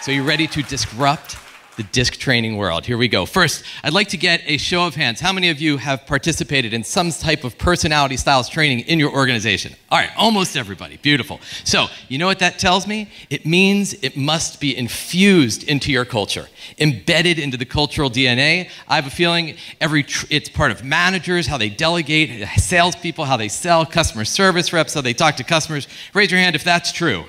So you ready to disrupt the disc training world? Here we go. First, I'd like to get a show of hands. How many of you have participated in some type of personality styles training in your organization? All right, almost everybody. Beautiful. So, you know what that tells me? It means it must be infused into your culture, embedded into the cultural DNA. I have a feeling it's part of managers, how they delegate, salespeople, how they sell, customer service reps, how they talk to customers. Raise your hand if that's true.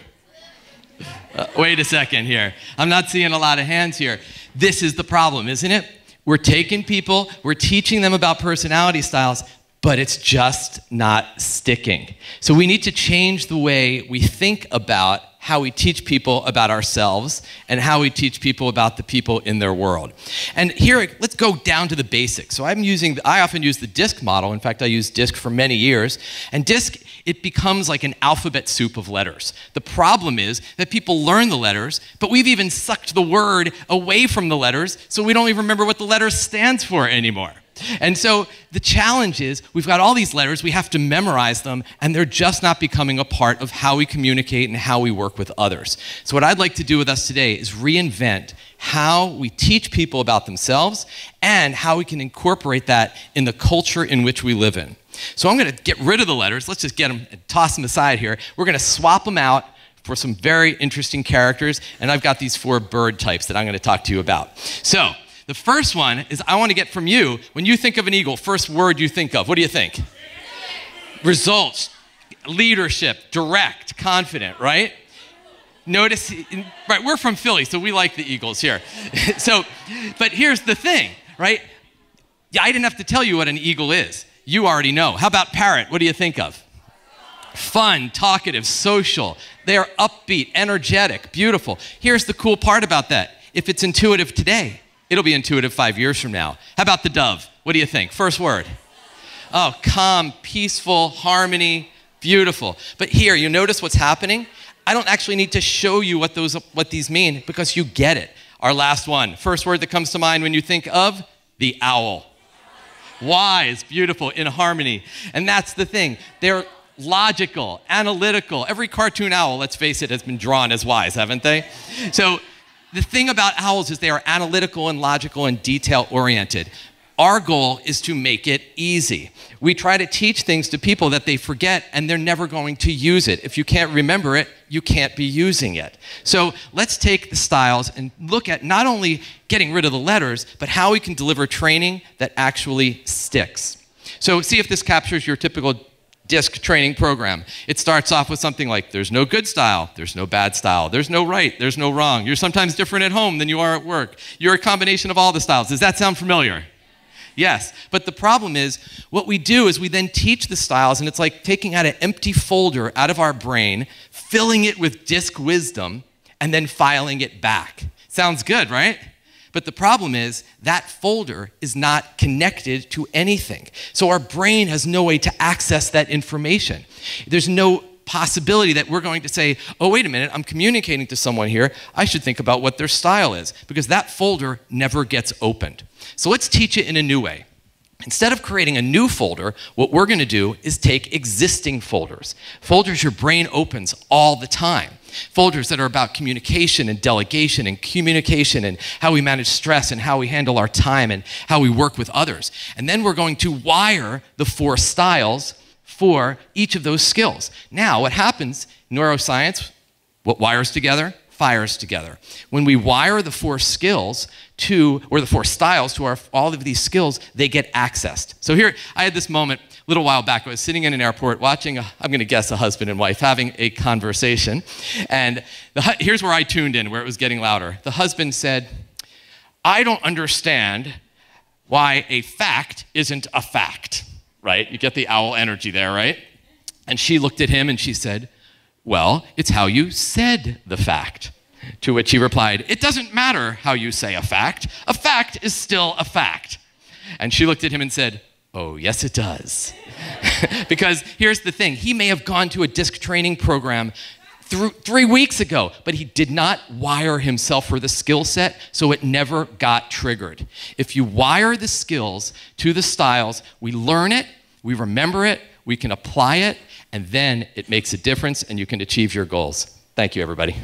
Wait a second here. I'm not seeing a lot of hands here. This is the problem, isn't it? We're taking people, we're teaching them about personality styles, but it's just not sticking. So we need to change the way we think about how we teach people about ourselves and how we teach people about the people in their world. And here, let's go down to the basics. So I often use the DISC model. In fact, I used DISC for many years. And DISC, it becomes like an alphabet soup of letters. The problem is that people learn the letters, but we've even sucked the word away from the letters, so we don't even remember what the letter stands for anymore. And so the challenge is we've got all these letters, we have to memorize them, and they're just not becoming a part of how we communicate and how we work with others. So what I'd like to do with us today is reinvent how we teach people about themselves and how we can incorporate that in the culture in which we live in. So I'm going to get rid of the letters. Let's just get them and toss them aside here. We're going to swap them out for some very interesting characters, and I've got these 4 bird types that I'm going to talk to you about. So the first one is I want to get from you, when you think of an eagle, first word you think of, what do you think? Results, leadership, direct, confident, right? Notice, right, we're from Philly, so we like the Eagles here. But here's the thing, right? Yeah, I didn't have to tell you what an eagle is. You already know. How about parrot? What do you think of? Fun, talkative, social. They are upbeat, energetic, beautiful. Here's the cool part about that. If it's intuitive today, it'll be intuitive 5 years from now. How about the dove? What do you think? First word. Oh, calm, peaceful, harmony, beautiful. But here, you notice what's happening? I don't actually need to show you what these mean because you get it. Our last one. First word that comes to mind when you think of the owl. Wise, beautiful, in harmony. And that's the thing. They're logical, analytical. Every cartoon owl, let's face it, has been drawn as wise, haven't they? So the thing about owls is they are analytical and logical and detail-oriented. Our goal is to make it easy. We try to teach things to people that they forget and they're never going to use it. If you can't remember it, you can't be using it. So let's take the styles and look at not only getting rid of the letters, but how we can deliver training that actually sticks. So see if this captures your typical DISC training program. It starts off with something like, there's no good style, there's no bad style, there's no right, there's no wrong. You're sometimes different at home than you are at work. You're a combination of all the styles. Does that sound familiar? Yes, but the problem is, what we do is we then teach the styles, and it's like taking out an empty folder out of our brain, filling it with DISC wisdom, and then filing it back. Sounds good, right? But the problem is that folder is not connected to anything. So our brain has no way to access that information. There's no possibility that we're going to say, oh, wait a minute, I'm communicating to someone here. I should think about what their style is, because that folder never gets opened. So let's teach it in a new way. Instead of creating a new folder, what we're going to do is take existing folders. Folders your brain opens all the time. Folders that are about communication and delegation and communication and how we manage stress and how we handle our time and how we work with others. And then we're going to wire the 4 styles for each of those skills. Now, what happens, neuroscience, what wires together, fires together. When we wire the 4 skills or the 4 styles to all of these skills, they get accessed. So here, I had this moment a little while back. I was sitting in an airport watching, I'm going to guess, a husband and wife having a conversation. And here's where I tuned in, where it was getting louder. The husband said, I don't understand why a fact isn't a fact, right? You get the owl energy there, right? And she looked at him and she said, well, it's how you said the fact. To which he replied, it doesn't matter how you say a fact. A fact is still a fact. And she looked at him and said, oh, yes, it does. Because here's the thing. He may have gone to a DISC training program 3 weeks ago, but he did not wire himself for the skill set, so it never got triggered. If you wire the skills to the styles, we learn it, we remember it, we can apply it, and then it makes a difference and you can achieve your goals. Thank you, everybody.